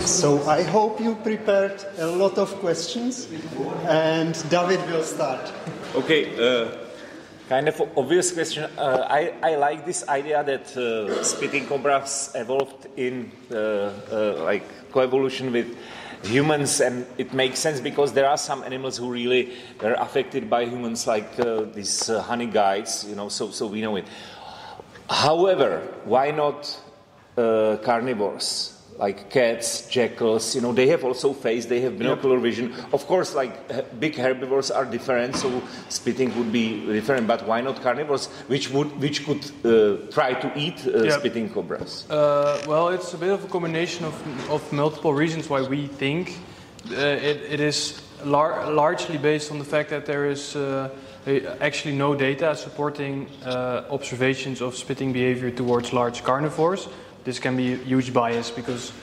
So I hope you prepared a lot of questions, and David will start. Okay, kind of obvious question. I like this idea that spitting cobras evolved in like coevolution with humans, and it makes sense because there are some animals who really were affected by humans, like these honey guides, so we know it. However, why not carnivores? Like cats, jackals, they have also face, they have binocular vision. Of course, like big herbivores are different, so spitting would be different, but why not carnivores, which could try to eat spitting cobras? Well, it's a bit of a combination of multiple reasons why we think. It is largely based on the fact that there is actually no data supporting observations of spitting behavior towards large carnivores. This can be a huge bias because,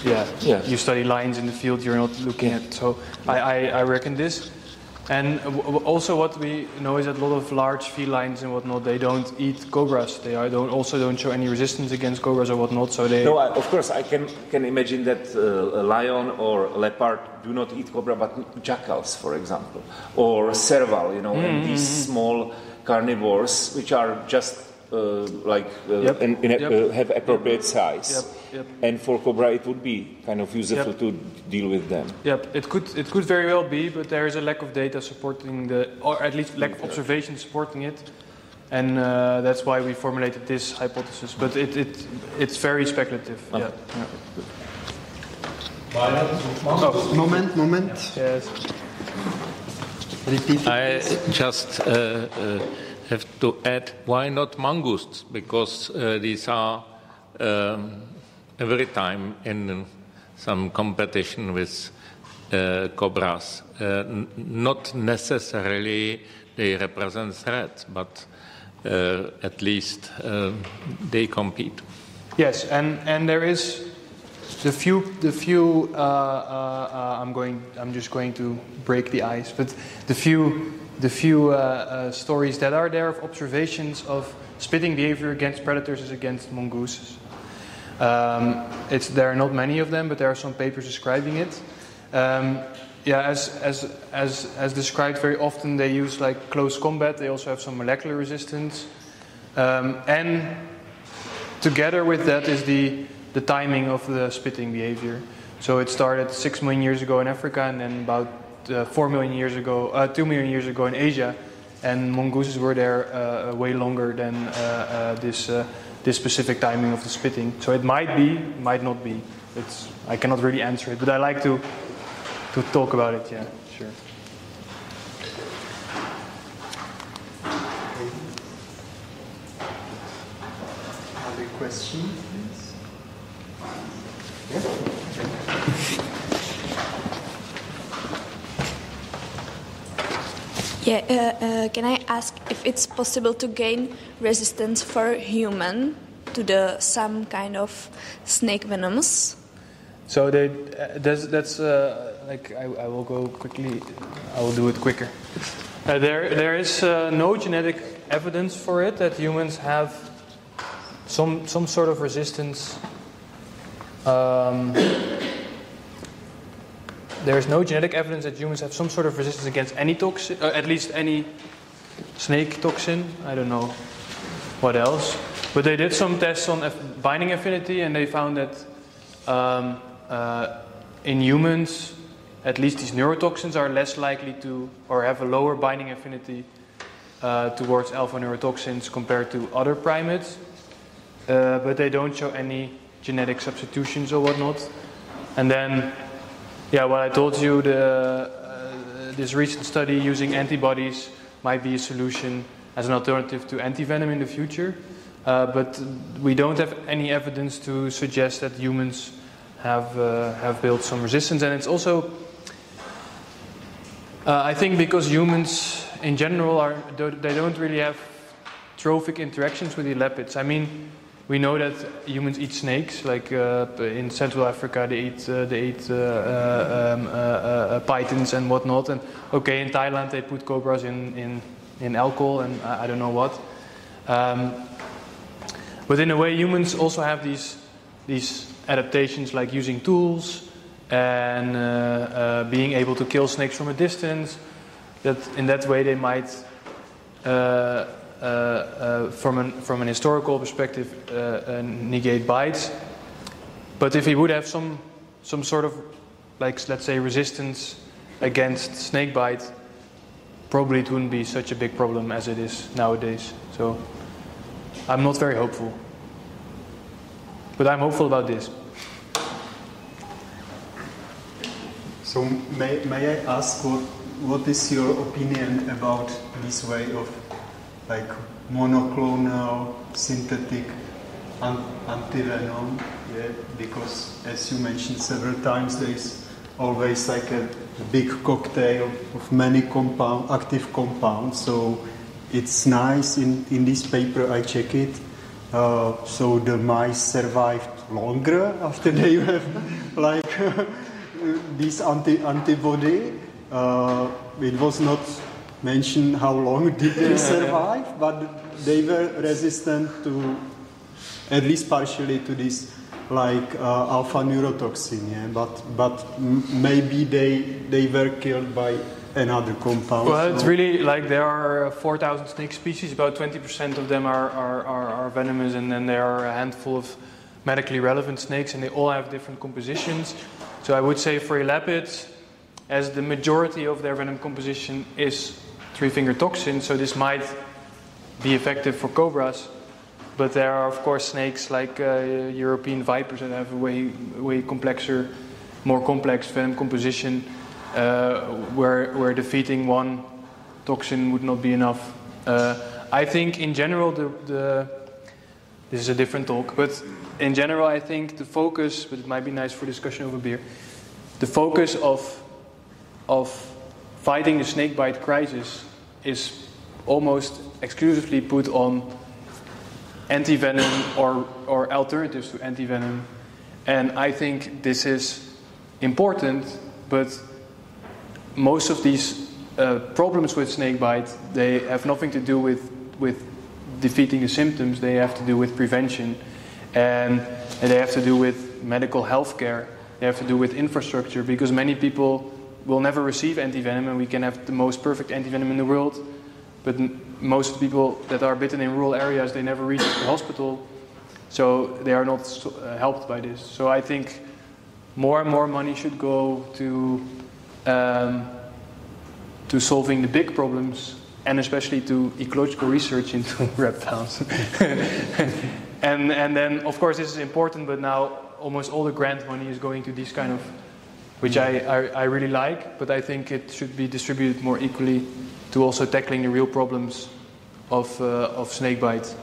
you study lions in the field you're not looking at. So I reckon this. And also what we know is that a lot of large felines and whatnot, they don't eat cobras. They also don't show any resistance against cobras or whatnot. So they. No, of course I can imagine that a lion or a leopard do not eat cobra, but jackals, for example, or serval, and these small carnivores which are just. Have appropriate size, and for cobra it would be kind of useful to deal with them. It could very well be, but there is a lack of data supporting or at least lack of observation supporting it, and that's why we formulated this hypothesis. But it's very speculative. Moment. Yes. Repeat. I just have to add, why not mongooses? Because these are every time in some competition with cobras. Not necessarily they represent threats, but at least they compete. Yes, and there is the few. I'm just going to break the ice, but the few stories that are there of observations of spitting behavior against predators is against mongooses. There are not many of them, but there are some papers describing it. As described, very often they use like close combat. They also have some molecular resistance, and together with that is the timing of the spitting behavior. So it started 6 million years ago in Africa, and then about 2 million years ago in Asia, and mongooses were there way longer than this specific timing of the spitting. So it might be, might not be. I cannot really answer it, but I like to talk about it. Yeah, sure. Other question, please? Can I ask if it's possible to gain resistance for human to some kind of snake venoms? So that's I will go quickly. I will do it quicker. There is no genetic evidence for it that humans have some sort of resistance. There's no genetic evidence that humans have some sort of resistance against any toxin, at least any snake toxin. I don't know what else. But they did some tests on binding affinity, and they found that in humans, at least these neurotoxins are less likely to, or have a lower binding affinity towards alpha neurotoxins compared to other primates. But they don't show any genetic substitutions or whatnot. And then, what I told you, this recent study using antibodies might be a solution as an alternative to antivenom in the future. But we don't have any evidence to suggest that humans have built some resistance. And it's also, I think, because humans in general they don't really have trophic interactions with the leopards. I mean, we know that humans eat snakes. Like in Central Africa, they eat pythons and whatnot. And in Thailand they put cobras in alcohol and I don't know what. But in a way, humans also have these these adaptations like using tools and being able to kill snakes from a distance, that in that way they might, from an historical perspective, negate bites. But if he would have some sort of, like, let's say, resistance against snake bite, probably it wouldn't be such a big problem as it is nowadays. So I'm not very hopeful. But I'm hopeful about this. So may I ask what is your opinion about this way of like monoclonal synthetic antivenom? Yeah, because as you mentioned several times, there is always like a big cocktail of many active compounds. So it's nice in this paper, I check it. So the mice survived longer after they have like this antibody. It was not mentioned how long did they survive, but they were resistant to, at least partially, to this like alpha neurotoxin. Yeah? But maybe they were killed by another compound. Well, it's really like there are 4,000 snake species. About 20% of them are venomous, and then there are a handful of medically relevant snakes, and they all have different compositions. So I would say for elapids, as the majority of their venom composition is three-finger toxin, so this might be effective for cobras. But there are, of course, snakes like European vipers that have a way complexer, more complex venom composition, where defeating one toxin would not be enough. I think in general, this is a different talk, but in general I think the focus, but it might be nice for discussion over beer, the focus of fighting the snakebite crisis is almost exclusively put on antivenom or alternatives to antivenom. And I think this is important, but most of these problems with snakebite, they have nothing to do with defeating the symptoms. They have to do with prevention, and they have to do with medical health care. They have to do with infrastructure, because many people will never receive antivenom, and we can have the most perfect antivenom in the world, but most people that are bitten in rural areas, they never reach the hospital, so they are not helped by this. So I think more and more money should go to solving the big problems, and especially to ecological research into reptiles. and then, of course, this is important, but now almost all the grant money is going to these kind of, which I really like, but I think it should be distributed more equally to also tackling the real problems of snakebite.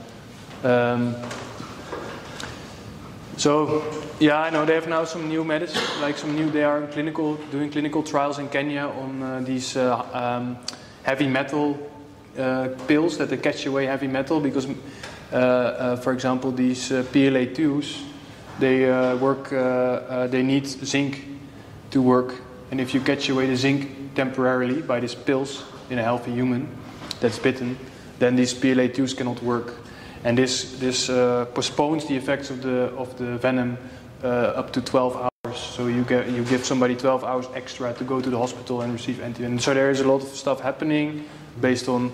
So, yeah, I know they have now some new medicine, they are doing clinical trials in Kenya on these heavy metal pills that they catch away heavy metal, because, for example, these PLA2s, they need zinc to work, and if you catch away the zinc temporarily by these pills in a healthy human that's bitten, then these PLA2s cannot work, and this postpones the effects of the venom up to 12 hours. So you give somebody 12 hours extra to go to the hospital and receive antivenom. So there is a lot of stuff happening based on,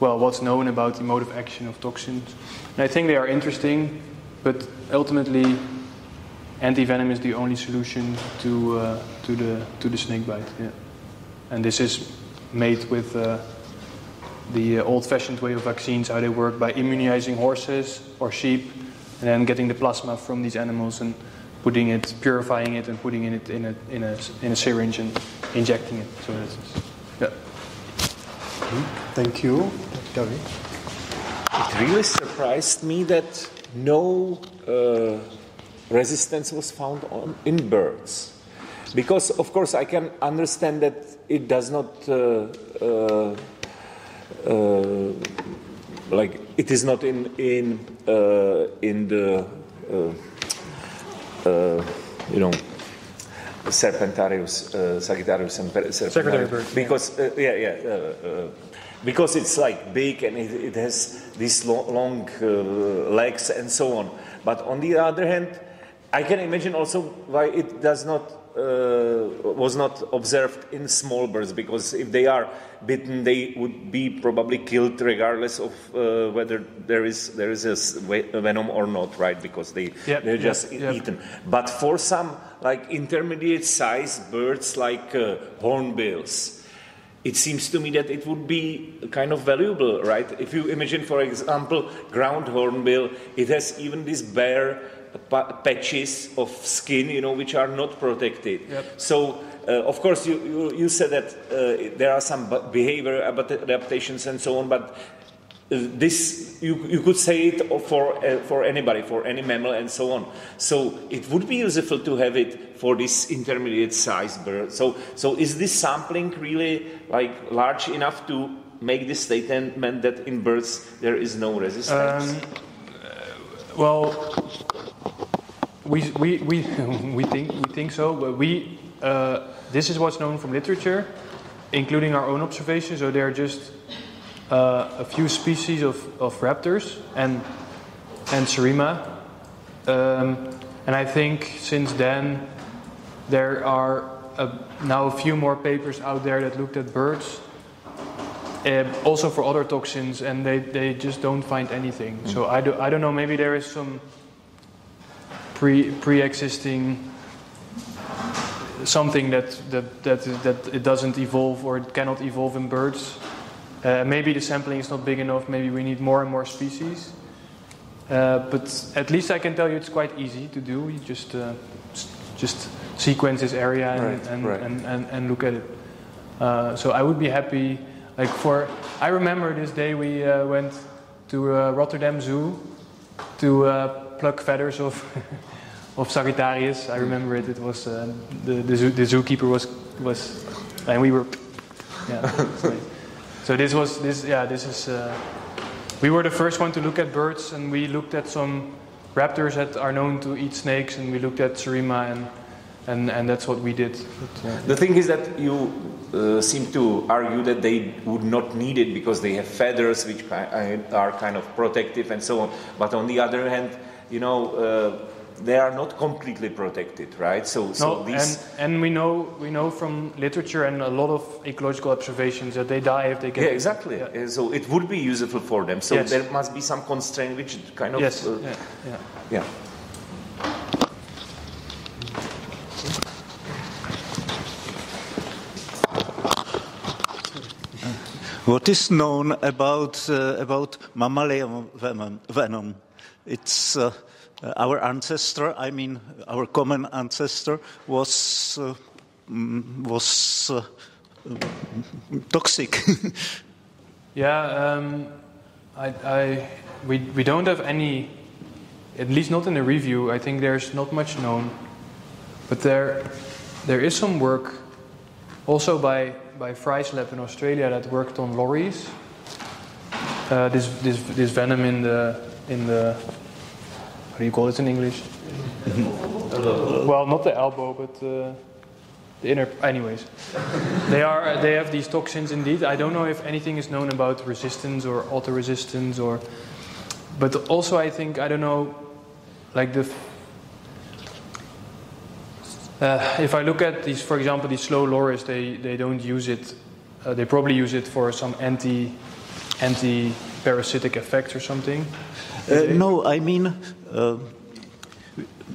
well, what's known about the mode of action of toxins, and I think they are interesting, but ultimately antivenom is the only solution to the snakebite. Yeah. And this is made with the old-fashioned way of vaccines, how they work by immunizing horses or sheep, and then getting the plasma from these animals and purifying it, and putting it in a syringe and injecting it. So that's, yeah. Thank you, David. It really surprised me that no resistance was found in birds, because of course I can understand that it does not like it is not in the Serpentarius, Sagittarius, and Serpentarius, because because it's like big and it has these long legs and so on. But on the other hand, I can imagine also why it was not observed in small birds, because if they are bitten, they would be probably killed regardless of whether there is a venom or not, right? Because they're just eaten. But for some like intermediate size birds like hornbills, it seems to me that it would be kind of valuable, right? If you imagine, for example, ground hornbill, it has even these bare patches of skin, which are not protected. Yep. So, of course, you said that there are some behavior adaptations and so on, but this you could say it for anybody, for any mammal and so on. So it would be useful to have it for this intermediate size bird. So is this sampling really like large enough to make this statement that in birds there is no resistance? Well, we think so, but this is what's known from literature, including our own observations. So there are just a few species of raptors and Cerima, and I think since then there are now a few more papers out there that looked at birds, also for other toxins, and they just don't find anything. So I don't know. Maybe there is some pre-existing something that it doesn't evolve or it cannot evolve in birds. Maybe the sampling is not big enough. Maybe we need more and more species. But at least I can tell you it's quite easy to do. You just sequence this area and look at it. So I would be happy. I remember this day we went to Rotterdam Zoo to pluck feathers of Sagittarius. I remember it. It was the zookeeper was, and we were. Yeah. So this is. We were the first one to look at birds, and we looked at some raptors that are known to eat snakes, and we looked at Cerima, and that's what we did. But, the thing is that you seem to argue that they would not need it because they have feathers which are kind of protective and so on. But on the other hand, they are not completely protected, right? And we know from literature and a lot of ecological observations that they die if they get. Yeah, exactly. Yeah. So it would be useful for them. So there must be some constraint which kind of. Yes. Yeah. What is known about mammalian venom? It's our ancestor. I mean, our common ancestor was toxic. Yeah, we don't have any, at least not in the review. I think there's not much known, but there is some work, also by Fry's lab in Australia, that worked on lorries. This venom in the how do you call it in English? Well, not the elbow, but the inner. Anyways, they have these toxins indeed. I don't know if anything is known about resistance or auto-resistance, but also I think, I don't know, like if I look at these, for example, these slow lorries, they don't use it. They probably use it for some anti-parasitic effects or something. No, I mean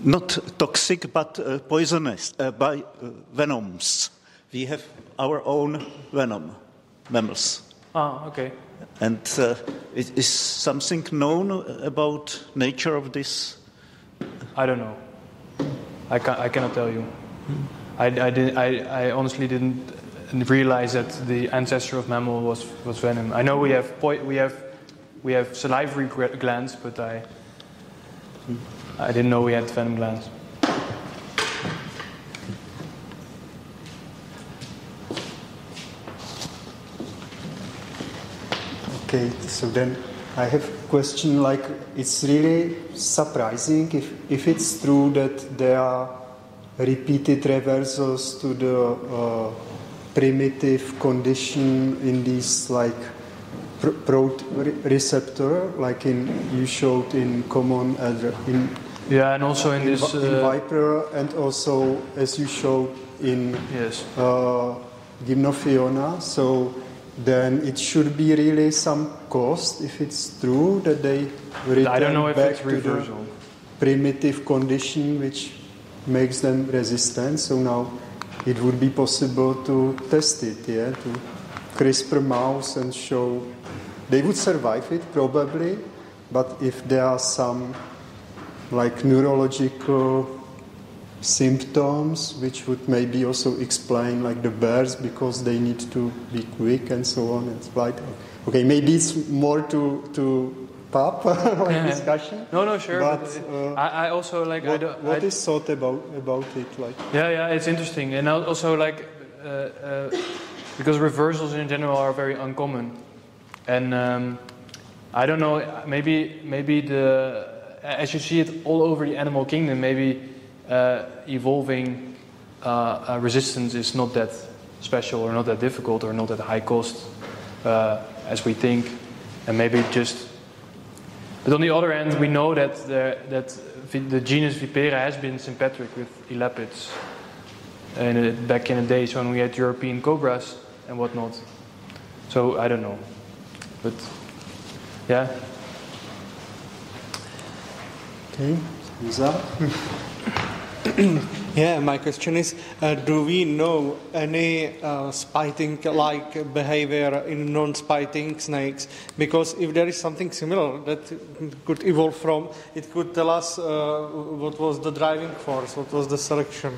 not toxic, but poisonous by venoms. We have our own venom, mammals. Ah, okay. And is something known about nature of this? I don't know. I cannot tell you. I honestly didn't realize that the ancestor of mammal was venom. I know we have salivary glands, but I didn't know we had venom glands. Okay, so then I have a question, like, it's really surprising if it's true that there are repeated reversals to the primitive condition in these, like, receptor, like you showed in common in Yeah, and also in this in viper, and also as you showed in Gymnophiona. So then it should be really some cost if it's true that they return I don't know if back it's to reversal. the primitive condition which makes them resistant. So now it would be possible to test it, to CRISPR mouse and show they would survive it probably, but if there are some like neurological symptoms which would maybe also explain like the bears because they need to be quick and so on and flight. Okay, maybe it's more to pop discussion. No, sure. But I also like. What is thought about it? Like yeah, it's interesting, and also like because reversals in general are very uncommon, and I don't know. Maybe the as you see it all over the animal kingdom, maybe evolving resistance is not that special or not that difficult or not that high cost as we think, and maybe just. But on the other hand, we know that the genus Vipera has been sympatric with elapids back in the days when we had European cobras and whatnot. So I don't know, but yeah. Okay, Lisa? Yeah, my question is, do we know any spiting-like behavior in non-spiting snakes? Because if there is something similar that could evolve from, it could tell us what was the driving force, what was the selection.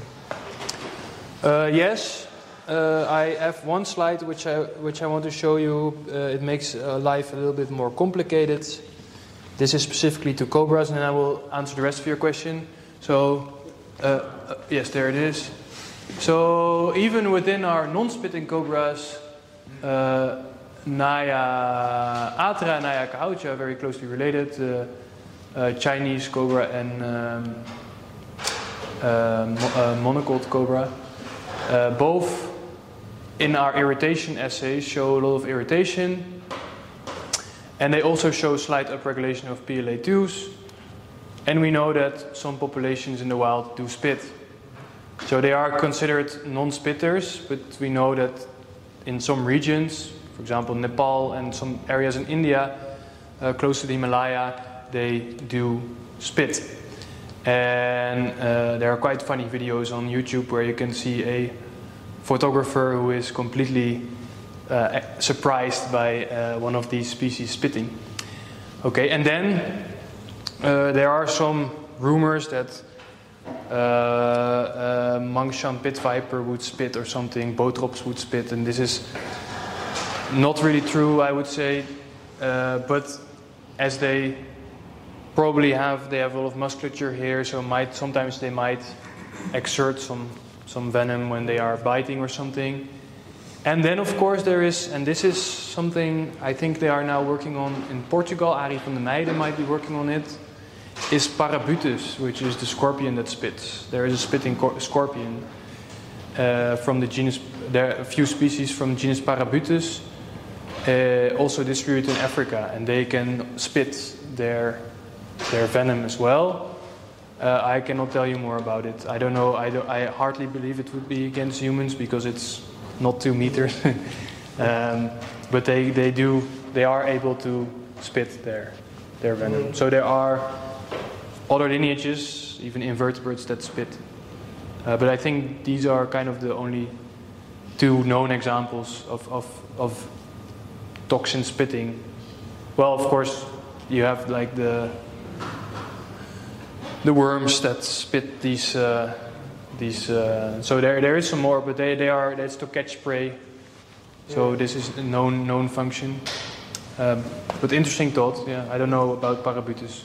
Yes, I have one slide which I want to show you. It makes life a little bit more complicated. This is specifically to cobras, and I will answer the rest of your question. So. Yes, there it is. So even within our non-spitting cobras, Atra and Naya cahoutia are very closely related. Chinese cobra and monocled cobra. Both in our irritation assays show a lot of irritation, and they also show slight upregulation of PLA2s. And we know that some populations in the wild do spit. So they are considered non-spitters, but we know that in some regions, for example Nepal and some areas in India, close to the Himalaya, they do spit. And there are quite funny videos on YouTube where you can see a photographer who is completely surprised by one of these species spitting. Okay, and then there are some rumors that Mangshan pit viper would spit or something, botrops would spit, and this is not really true, I would say. But as they probably have a lot of musculature here, so sometimes they might exert some venom when they are biting or something. And then, of course, there is, and this is something I think they are now working on in Portugal. Arie van der Meijden might be working on it. Is Parabutus, which is the scorpion that spits. There is a spitting scorpion from the genus. There are a few species from genus Parabutus, also distributed in Africa, and they can spit their venom as well. I cannot tell you more about it. I don't know. I hardly believe it would be against humans because it's not 2 meters. But they are able to spit their venom. So there are other lineages, even invertebrates, that spit. But I think these are kind of the only 2 known examples of toxin spitting. Well, of course, you have like the worms that spit these. So there is some more, but that's to catch prey. So this is a known function. But interesting thought. Yeah, I don't know about Parabutus.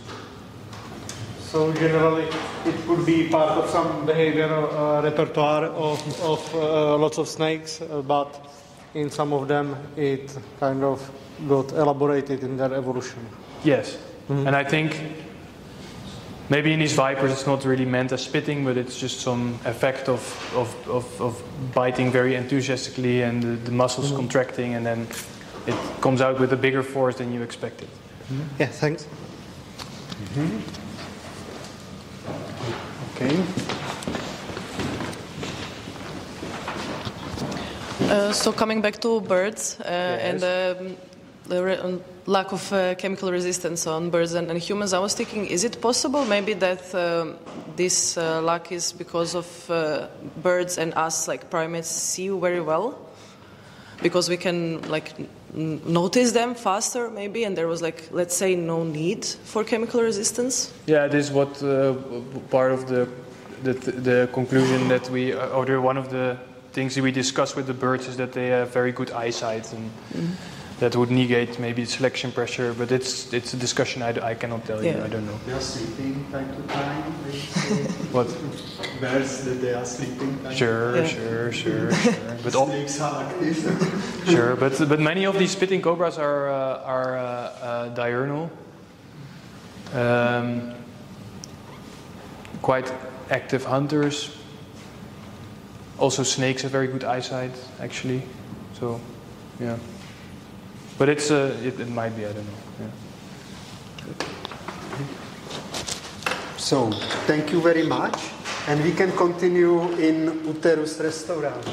So generally, it could be part of some behavioral repertoire of lots of snakes, but in some of them it kind of got elaborated in their evolution. Yes, and I think maybe in these vipers it's not really meant as spitting, but it's just some effect of biting very enthusiastically and the muscles contracting, and then it comes out with a bigger force than you expected. Yeah, thanks. Okay. So coming back to birds Yes. and the lack of chemical resistance on birds and humans, I was thinking, is it possible maybe that this lack is because of birds and us, like primates, see very well? Because we can notice them faster maybe, and there was let's say no need for chemical resistance? Yeah, this is what part of the conclusion that we, or one of the things that we discuss with the birds is that they have very good eyesight, and that would negate maybe selection pressure, but it's a discussion I cannot tell you, I don't know. They are sleeping time to time. What? Birds that they are sleeping time Sure. But Snakes are active. Sure, but many of these spitting cobras are diurnal, quite active hunters. Also, snakes have very good eyesight, actually. So, yeah. But it might be, I don't know. Yeah. So, thank you very much. And we can continue in Wouters restaurant.